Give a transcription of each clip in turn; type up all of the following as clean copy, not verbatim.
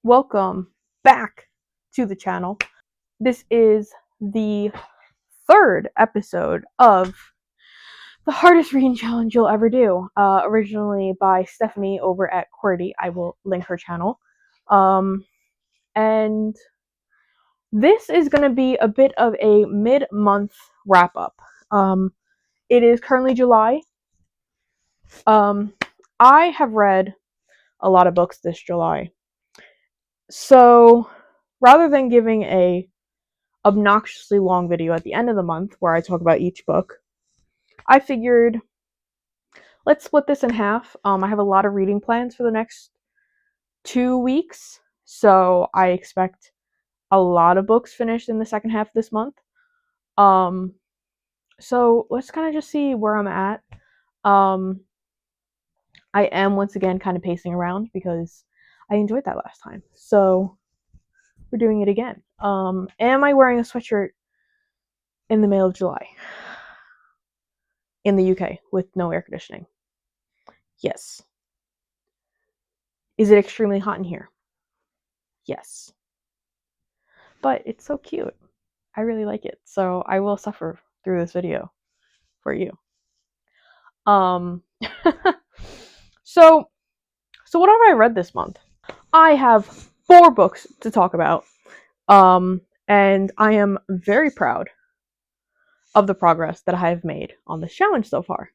welcome back to the channel. This is the third episode of the hardest reading challenge you'll ever do, originally by Stephanie over at QWERTY. I will link her channel. And this is going to be a bit of a mid-month wrap-up. It is currently July. I have read a lot of books this July. So rather than giving a obnoxiously long video at the end of the month where I talk about each book, I figured let's split this in half. I have a lot of reading plans for the next 2 weeks, so I expect a lot of books finished in the second half of this month. So let's kind of just see where I'm at. I am once again kind of pacing around because I enjoyed that last time. So we're doing it again. Am I wearing a sweatshirt in the middle of July? In the UK with no air conditioning? Yes. Is it extremely hot in here? Yes. But it's so cute. I really like it. So I will suffer through this video for you. So what have I read this month? I have 4 books to talk about. And I am very proud of the progress that I have made on this challenge so far.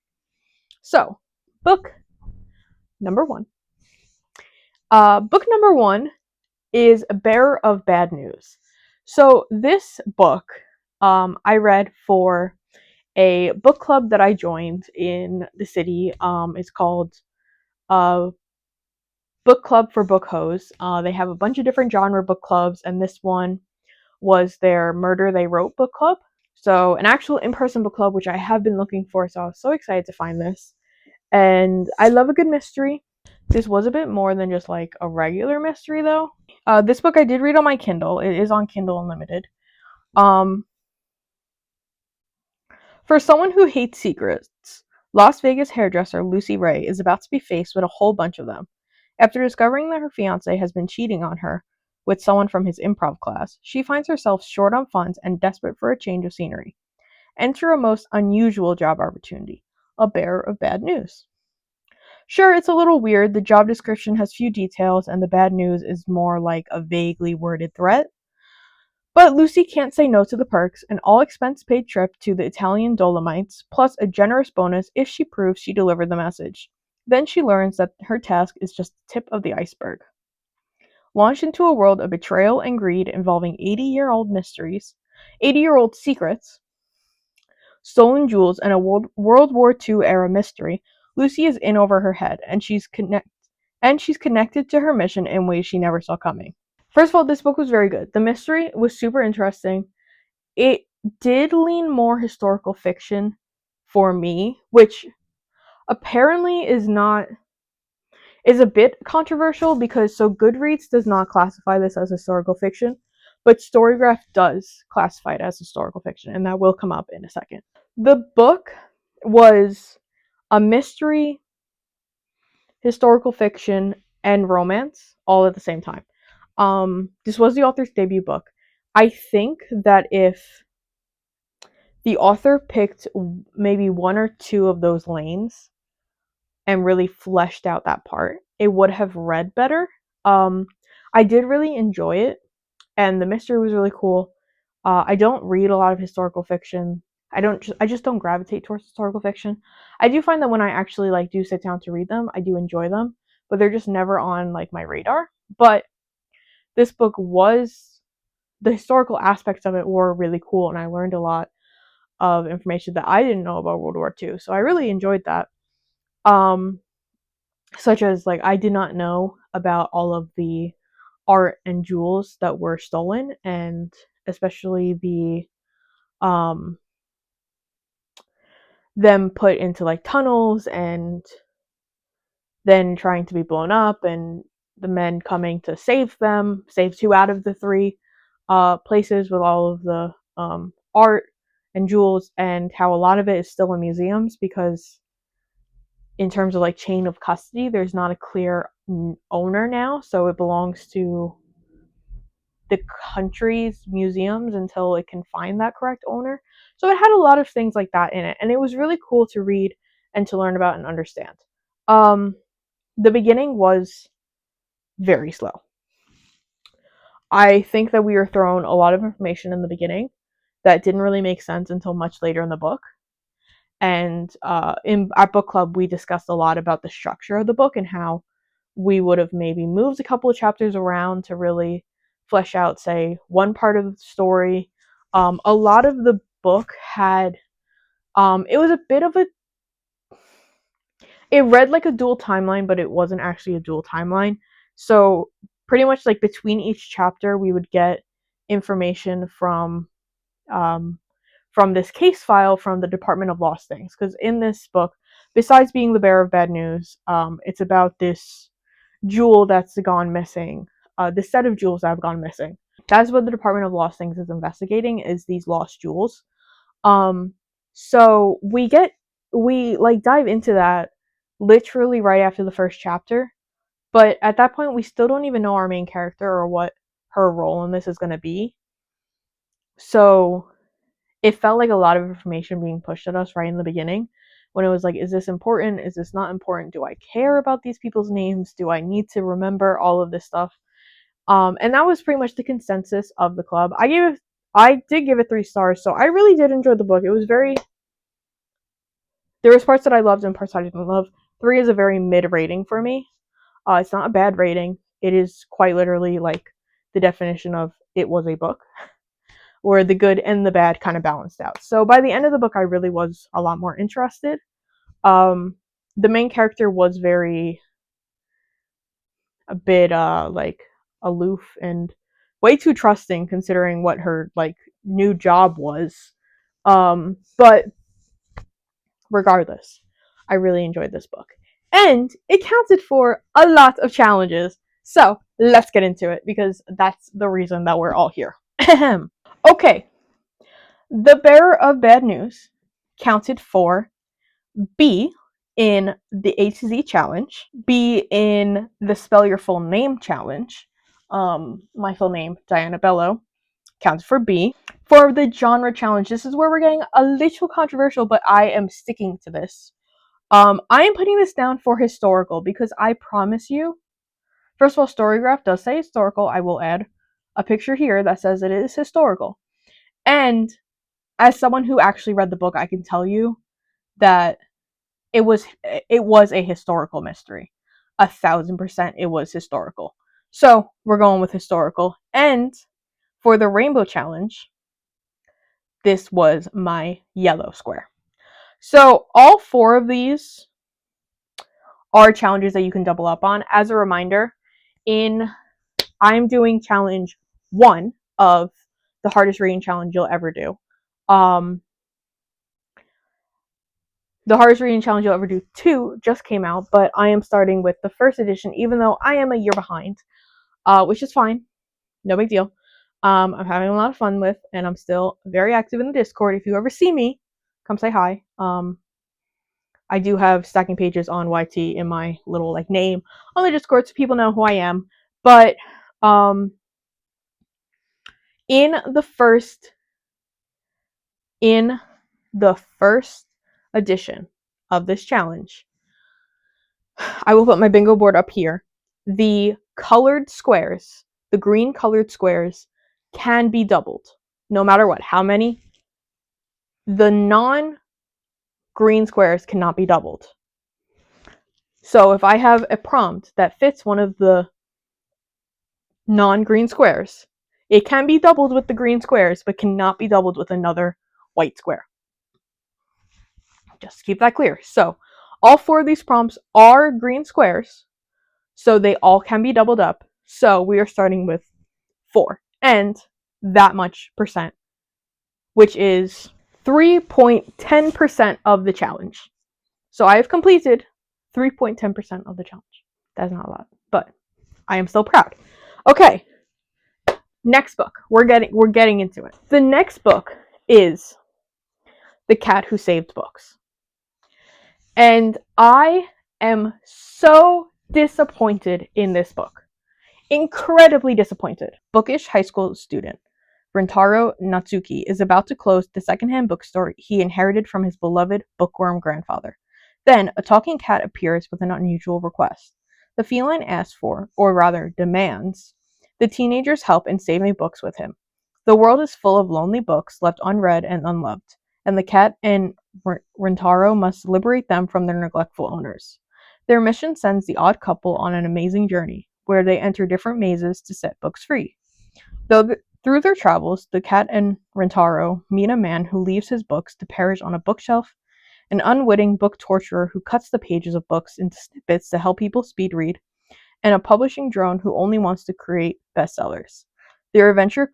So, book number 1. Book number 1 is A Bearer of Bad News. So this book I read for a book club that I joined in the city. It's called Book Club for Book Hoes. They have a bunch of different genre book clubs, and this one was their Murder They Wrote book club. So an actual in-person book club, which I have been looking for, so I was so excited to find this. And I love a good mystery. This was a bit more than just like a regular mystery though. This book I did read on my Kindle. It is on Kindle Unlimited. For someone who hates secrets, Las Vegas hairdresser Lucy Ray is about to be faced with a whole bunch of them. After discovering that her fiancé has been cheating on her with someone from his improv class, she finds herself short on funds and desperate for a change of scenery. Enter a most unusual job opportunity, a bearer of bad news. Sure, it's a little weird. The job description has few details, and the bad news is more like a vaguely worded threat. But Lucy can't say no to the perks, an all-expense-paid trip to the Italian Dolomites, plus a generous bonus if she proves she delivered the message. Then she learns that her task is just the tip of the iceberg. Launched into a world of betrayal and greed involving 80-year-old mysteries, 80-year-old secrets, stolen jewels, and a World War II-era mystery, Lucy is in over her head, and she's connected to her mission in ways she never saw coming. First of all, this book was very good. The mystery was super interesting. It did lean more historical fiction for me, which apparently is a bit controversial because Goodreads does not classify this as historical fiction, but Storygraph does classify it as historical fiction, and that will come up in a second. The book was a mystery, historical fiction, and romance all at the same time. This was the author's debut book. I think that if the author picked maybe 1 or 2 of those lanes and really fleshed out that part, it would have read better. I did really enjoy it, and the mystery was really cool. I don't read a lot of historical fiction. I just don't gravitate towards historical fiction. I do find that when I actually do sit down to read them, I do enjoy them, but they're just never on my radar. But this book the historical aspects of it were really cool, and I learned a lot of information that I didn't know about World War II. So I really enjoyed that. Such as I did not know about all of the art and jewels that were stolen, and especially the them put into tunnels and then trying to be blown up, and the men coming to save 2 out of the 3 places with all of the art and jewels, and how a lot of it is still in museums because in terms of chain of custody, there's not a clear owner now, so it belongs to the country's museums until it can find that correct owner. So it had a lot of things like that in it, and it was really cool to read and to learn about and understand. The beginning was very slow. I think that we were thrown a lot of information in the beginning that didn't really make sense until much later in the book. And in our book club, we discussed a lot about the structure of the book and how we would have maybe moved a couple of chapters around to really flesh out, say, one part of the story. A lot of the book had, it was a bit of a, it read like a dual timeline, but it wasn't actually a dual timeline. So pretty much like between each chapter, we would get information um, from this case file from the Department of Lost Things. Because in this book, besides being the bearer of bad news, it's about this jewel that's gone missing. This set of jewels that have gone missing. That's what the Department of Lost Things is investigating, is these lost jewels. So we dive into that literally right after the first chapter. But at that point, we still don't even know our main character or what her role in this is going to be. So it felt like a lot of information being pushed at us right in the beginning, when it was like, is this important? Is this not important? Do I care about these people's names? Do I need to remember all of this stuff? And that was pretty much the consensus of the club. I did give it 3 stars, so I really did enjoy the book. It was very, there was parts that I loved and parts I didn't love. 3 is a very mid rating for me. It's not a bad rating. It is quite literally like the definition of it was a book, where the good and the bad kind of balanced out. So by the end of the book, I really was a lot more interested. The main character was a bit like aloof and way too trusting, considering what her like new job was. But regardless, I really enjoyed this book, and it counted for a lot of challenges. So let's get into it, because that's the reason that we're all here. Okay, the bearer of bad news counted for B in the A to Z challenge, B in the spell your full name challenge. My full name, Diana Bello, counted for B. For the genre challenge, this is where we're getting a little controversial, but I am sticking to this. I am putting this down for historical, because I promise you, first of all, Storygraph does say historical. I will add a picture here that says it is historical. And as someone who actually read the book, I can tell you that it was a historical mystery. 1,000% it was historical. So we're going with historical. And for the rainbow challenge, this was my yellow square. So all 4 of these are challenges that you can double up on. As a reminder, I'm doing challenge 1 of the hardest reading challenge you'll ever do. The hardest reading challenge you'll ever do 2 just came out, but I am starting with the first edition, even though I am a year behind, which is fine. No big deal. I'm having a lot of fun with, and I'm still very active in the Discord. If you ever see me, come say hi. I do have stacking pages on YT in my little like name on the Discord, so people know who I am. But in the first edition of this challenge, I will put my bingo board up here. The colored squares, the green colored squares, can be doubled, no matter what. How many? The non-green squares cannot be doubled. So if I have a prompt that fits one of the non-green squares, it can be doubled with the green squares, but cannot be doubled with another white square. Just to keep that clear. So all 4 of these prompts are green squares, so they all can be doubled up. So we are starting with 4 and that much percent, which is 3.10% of the challenge. So I have completed 3.10% of the challenge. That's not a lot, but I am still proud. Okay, next book. We're getting into it. The next book is The Cat Who Saved Books. And I am so disappointed in this book. Incredibly disappointed. Bookish high school student Rentaro Natsuki is about to close the secondhand bookstore he inherited from his beloved bookworm grandfather. Then, a talking cat appears with an unusual request. The feline asks for, or rather demands, the teenager's help in saving books with him. The world is full of lonely books left unread and unloved, and the cat and Rentaro must liberate them from their neglectful owners. Their mission sends the odd couple on an amazing journey, where they enter different mazes to set books free. Through their travels, the cat and Rentaro meet a man who leaves his books to perish on a bookshelf, an unwitting book torturer who cuts the pages of books into snippets to help people speed read, and a publishing drone who only wants to create bestsellers. Their adventure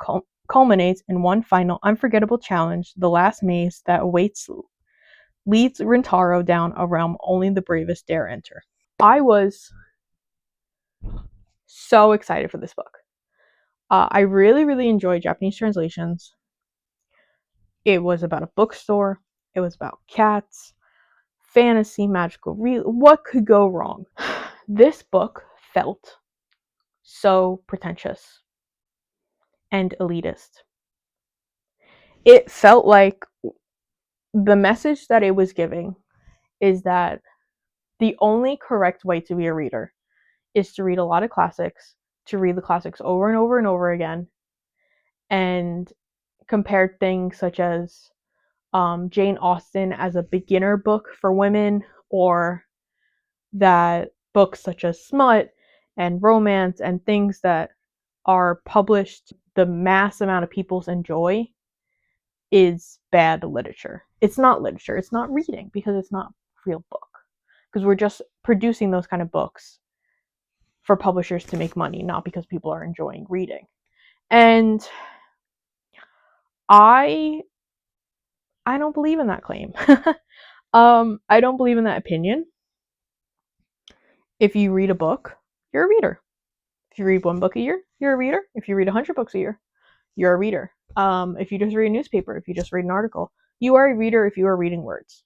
culminates in one final unforgettable challenge, the last maze that leads Rintaro down a realm only the bravest dare enter. I was so excited for this book. I really, really enjoyed Japanese translations. It was about a bookstore. It was about cats, fantasy, magical. What could go wrong? This book felt so pretentious and elitist. It felt like the message that it was giving is that the only correct way to be a reader is to read a lot of classics, to read the classics over and over and over again, and compared things such as Jane Austen as a beginner book for women, or that books such as smut and romance and things that are published the mass amount of people enjoy is bad literature. It's not literature. It's not reading because it's not a real book. Because we're just producing those kind of books for publishers to make money, not because people are enjoying reading. And I don't believe in that claim. I don't believe in that opinion. If you read a book, you're a reader. If you read one book a year, you're a reader. If you read 100 books a year, you're a reader. If you just read a newspaper, if you just read an article, you are a reader if you are reading words.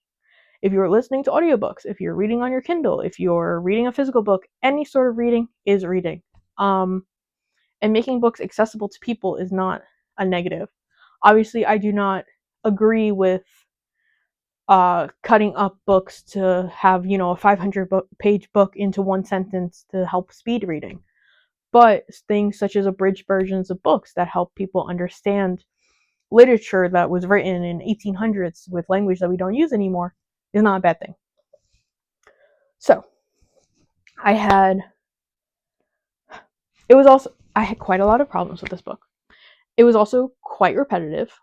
If you're listening to audiobooks, if you're reading on your Kindle, if you're reading a physical book, any sort of reading is reading. And making books accessible to people is not a negative. Obviously, I do not agree with cutting up books to have, a 500-page book into one sentence to help speed reading. But things such as abridged versions of books that help people understand literature that was written in 1800s with language that we don't use anymore is not a bad thing. So, I had quite a lot of problems with this book. It was also quite repetitive.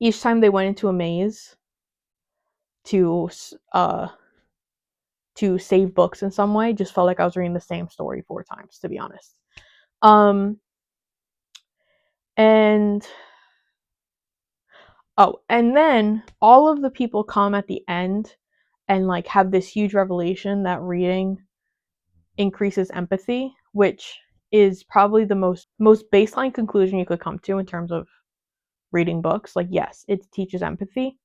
Each time they went into a maze to save books in some way, just felt like I was reading the same story 4 times, to be honest. And then all of the people come at the end and have this huge revelation that reading increases empathy, which is probably the most baseline conclusion you could come to in terms of reading books. Yes, it teaches empathy.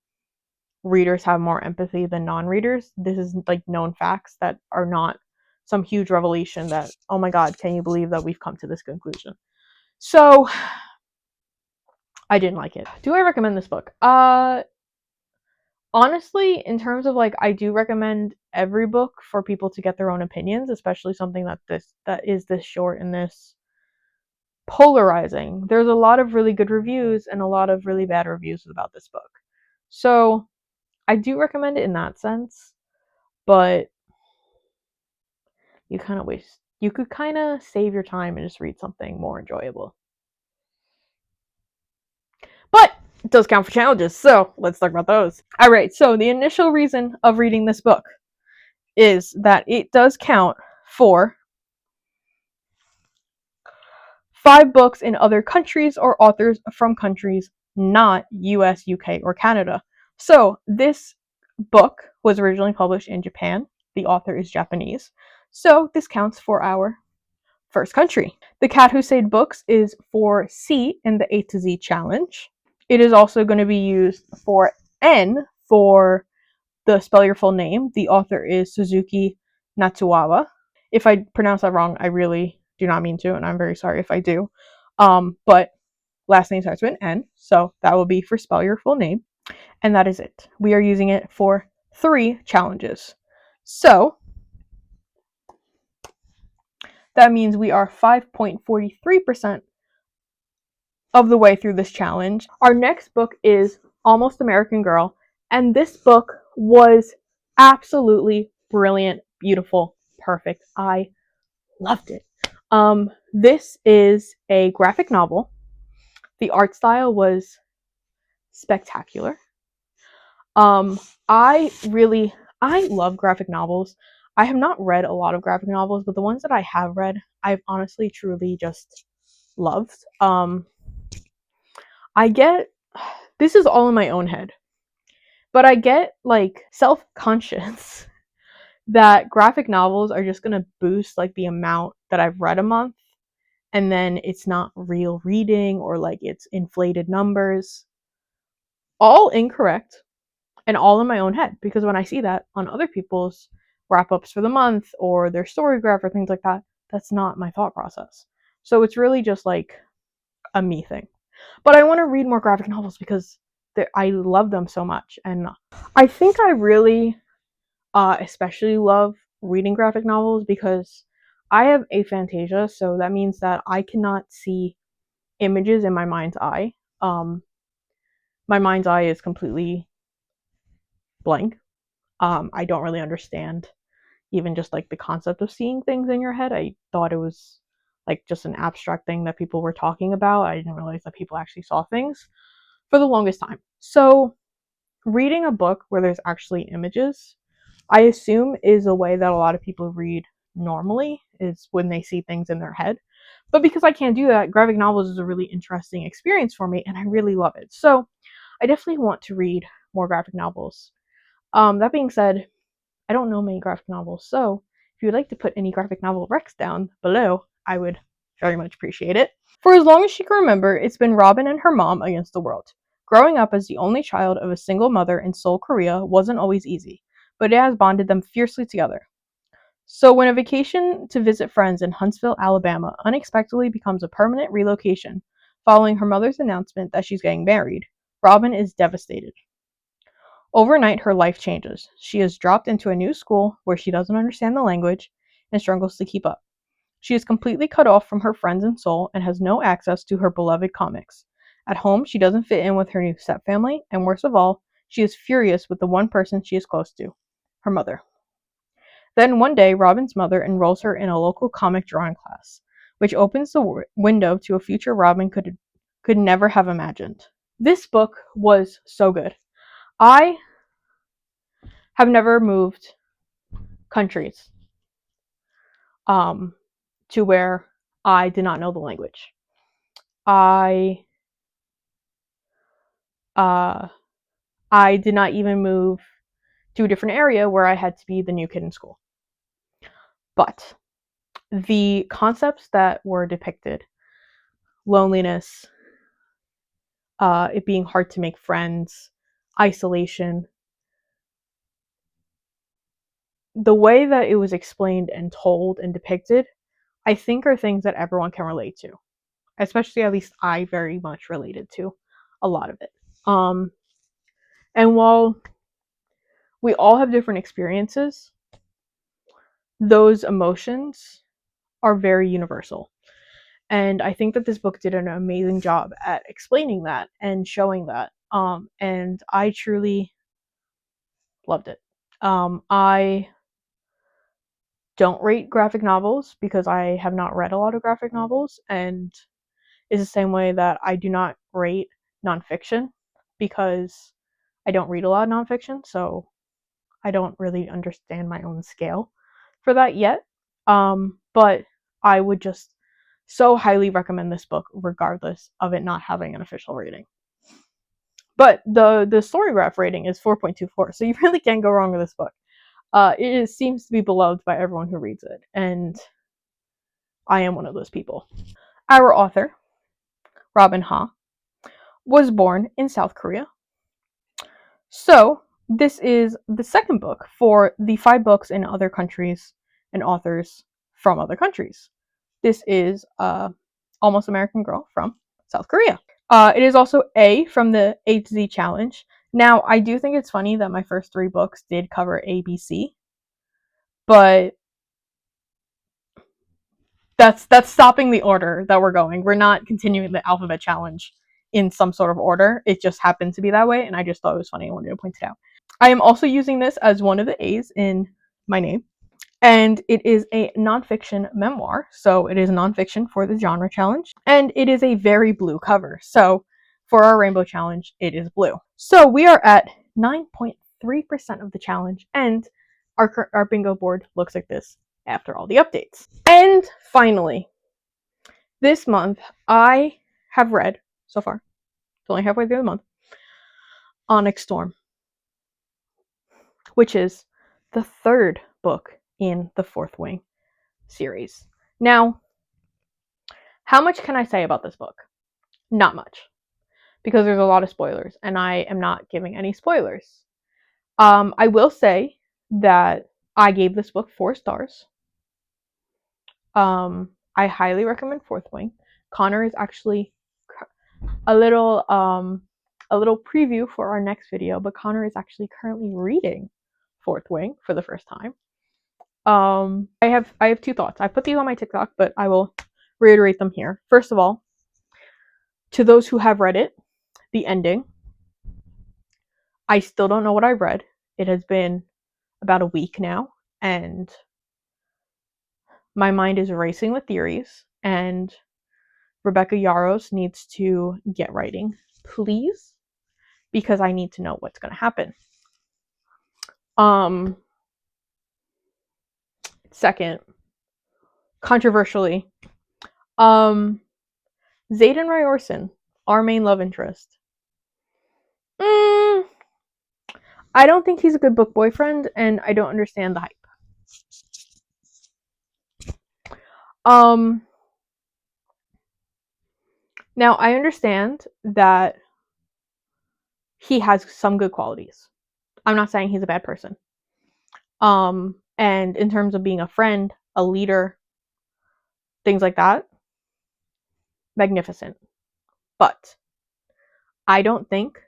Readers have more empathy than non-readers. This is known facts that are not some huge revelation that, oh my god, can you believe that we've come to this conclusion? So I didn't like it. Do I recommend this book? Honestly, in terms of I do recommend every book for people to get their own opinions, especially something that is this short and this polarizing. There's a lot of really good reviews and a lot of really bad reviews about this book. So I do recommend it in that sense, but you could kind of save your time and just read something more enjoyable. But it does count for challenges, so let's talk about those. Alright, so the initial reason of reading this book is that it does count for 5 books in other countries or authors from countries not US, UK, or Canada. So this book was originally published in Japan. The author is Japanese. So this counts for our first country. The Cat Who Saved Books is for C in the A to Z challenge. It is also going to be used for N for the spell your full name. The author is Suzuki Natsuawa. If I pronounce that wrong, I really do not mean to, and I'm very sorry if I do. But last name starts with an N, so that will be for spell your full name. And that is it. We are using it for 3 challenges. So that means we are 5.43% of the way through this challenge. Our next book is Almost American Girl, and this book was absolutely brilliant, beautiful, perfect. I loved it. This is a graphic novel. The art style was spectacular. Um, I really I love graphic novels. I have not read a lot of graphic novels, but the ones that I have read, I've honestly truly just loved. I get this is all in my own head, but I get like self-conscious that graphic novels are just going to boost like the amount that I've read a month, and then it's not real reading or like it's inflated numbers. All incorrect and all in my own head, because when I see that on other people's wrap ups for the month or their story graph or things like that, that's not my thought process. So it's really just like a me thing. But I want to read more graphic novels because I love them so much. And I think I really especially love reading graphic novels because I have aphantasia, so that means that I cannot see images in my mind's eye. My mind's eye is completely blank. I don't really understand even just like the concept of seeing things in your head. I thought it was like just an abstract thing that people were talking about. I didn't realize that people actually saw things for the longest time. So, reading a book where there's actually images, I assume is a way that a lot of people read normally, is when they see things in their head. But because I can't do that, graphic novels is a really interesting experience for me and I really love it. So, I definitely want to read more graphic novels. That being said, I don't know many graphic novels, so if you would like to put any graphic novel recs down below, I would very much appreciate it. For as long as she can remember, it's been Robin and her mom against the world. Growing up as the only child of a single mother in Seoul, Korea wasn't always easy, but it has bonded them fiercely together. So when a vacation to visit friends in Huntsville, Alabama unexpectedly becomes a permanent relocation following her mother's announcement that she's getting married, Robin is devastated. Overnight, her life changes. She is dropped into a new school where she doesn't understand the language and struggles to keep up. She is completely cut off from her friends in Seoul and has no access to her beloved comics. At home, she doesn't fit in with her new stepfamily, and worst of all, she is furious with the one person she is close to, her mother. Then one day, Robin's mother enrolls her in a local comic drawing class, which opens the window to a future Robin could never have imagined. This book was so good. I have never moved countries um, to where I did not know the language. I uh, I did not even move to a different area where I had to be the new kid in school. But the concepts that were depicted, loneliness, it being hard to make friends, isolation, the way that it was explained and told and depicted, I think are things that everyone can relate to. Especially, at least I very much related to a lot of it. And while we all have different experiences, those emotions are very universal. And I think that this book did an amazing job at explaining that and showing that. And I truly loved it. I don't rate graphic novels because I have not read a lot of graphic novels, and it's the same way that I do not rate nonfiction because I don't read a lot of nonfiction, so I don't really understand my own scale for that yet. But I would just so highly recommend this book, regardless of it not having an official rating. But the story graph rating is 4.24, so you really can't go wrong with this book. Seems to be beloved by everyone who reads it, and I am one of those people. Our author, Robin Ha, was born in South Korea. So, this is the second book for the 5 books in other countries and authors from other countries. This is Almost American Girl from South Korea. It is also A from the A to Z challenge. Now, I do think it's funny that my first 3 books did cover ABC, but that's stopping the order that we're going. We're not continuing the alphabet challenge in some sort of order. It just happened to be that way, and I just thought it was funny. I wanted to point it out. I am also using this as one of the A's in my name, and it is a nonfiction memoir, so it is nonfiction for the genre challenge, and it is a very blue cover. So for our rainbow challenge, it is blue. So we are at 9.3% of the challenge, and our bingo board looks like this after all the updates. And finally, this month I have read so far, it's only halfway through the month, Onyx Storm, which is the 3rd book in the Fourth Wing series. Now, how much can I say about this book? Not much, because there's a lot of spoilers, and I am not giving any spoilers. I will say that I gave this book 4 stars. I highly recommend Fourth Wing. Connor is actually a little preview for our next video, but Connor is actually currently reading Fourth Wing for the first time. I have 2 thoughts. I put these on my TikTok, but I will reiterate them here. First of all, to those who have read it, the ending, I still don't know what I've read. It has been about a week now, and my mind is racing with theories, and Rebecca Yarros needs to get writing, please, because I need to know what's going to happen. Second, controversially, Xaden Ryorson, our main love interest. I don't think he's a good book boyfriend, and I don't understand the hype. Now, I understand that he has some good qualities. I'm not saying he's a bad person. And in terms of being a friend, a leader, things like that, magnificent. But I don't think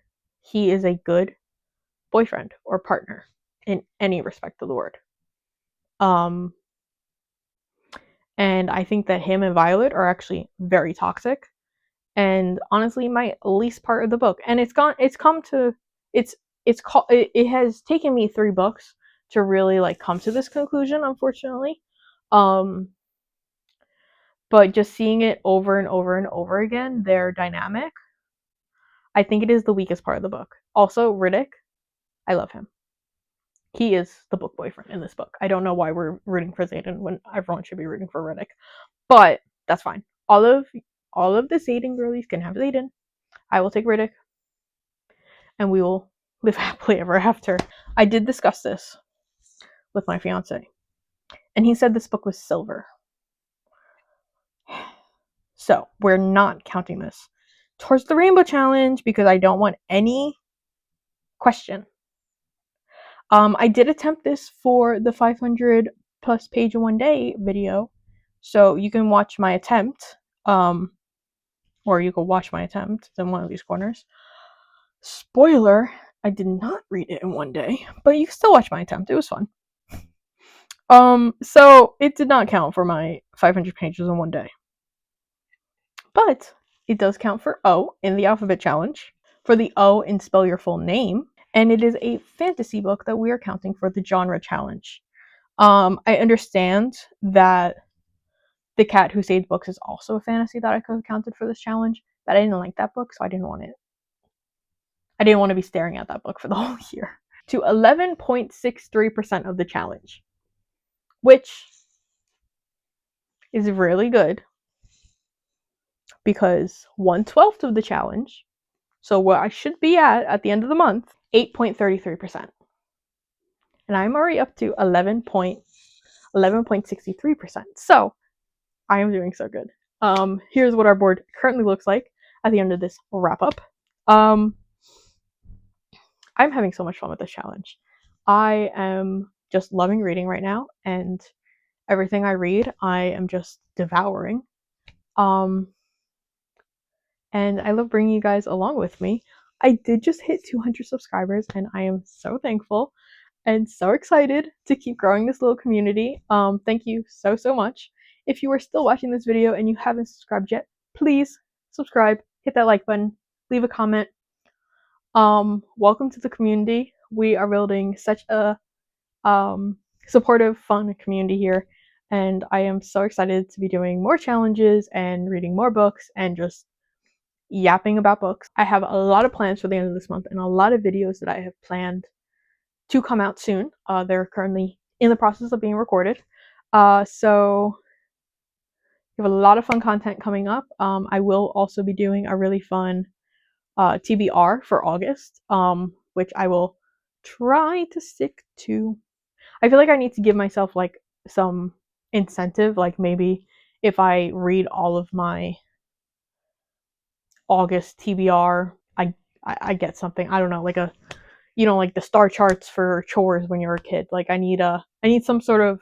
he is a good boyfriend or partner in any respect of the word. And I think that him and Violet are actually very toxic. And honestly, my least part of the book. And it has taken me 3 books to really like come to this conclusion, unfortunately. But just seeing it over and over and over again, their dynamic, I think it is the weakest part of the book. Also, Riddick, I love him. He is the book boyfriend in this book. I don't know why we're rooting for Xaden when everyone should be rooting for Riddick, but that's fine. All of the Xaden girlies can have Xaden. I will take Riddick, and we will live happily ever after. I did discuss this with my fiance, and he said this book was silver. So we're not counting this towards the Rainbow Challenge because I don't want any question. I did attempt this for the 500 plus page in one day video, so you can watch my attempt, or you can watch my attempt in one of these corners. Spoiler, I did not read it in one day, but you can still watch my attempt. It was fun. So it did not count for my 500 pages in one day. But it does count for O in the alphabet challenge, for the O in spell your full name, and it is a fantasy book that we are counting for the genre challenge. I understand that The Cat Who Saved Books is also a fantasy that I could have counted for this challenge, but I didn't like that book, so I didn't want it. I didn't want to be staring at that book for the whole year. To 11.63% of the challenge, which is really good because 1/12 of the challenge, so what I should be at the end of the month, 8.33%. And I'm already up to 11.63%. So I am doing so good. Here's what our board currently looks like at the end of this wrap up. I'm having so much fun with this challenge. I am just loving reading right now, and Everything I read, I am just devouring. And I love bringing you guys along with me. I did just hit 200 subscribers, and I am so thankful and so excited to keep growing this little community. Thank you so, so much. If you are still watching this video and you haven't subscribed yet, please subscribe, hit that like button, leave a comment. Welcome to the community. We are building such a supportive, fun community here, and I am so excited to be doing more challenges and reading more books and just yapping about books. I have a lot of plans for the end of this month and a lot of videos that I have planned to come out soon. They're currently in the process of being recorded. So we have a lot of fun content coming up. I will also be doing a really fun TBR for August, which I will try to stick to. I feel like I need to give myself like some incentive, like maybe if I read all of my August TBR, I get something. I don't know, like a like the star charts for chores when you're a kid. Like I need some sort of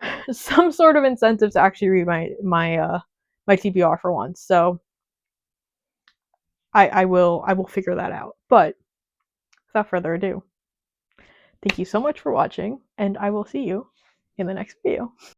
incentive to actually read my TBR for once. So I will figure that out. But without further ado, thank you so much for watching, and I will see you in the next video.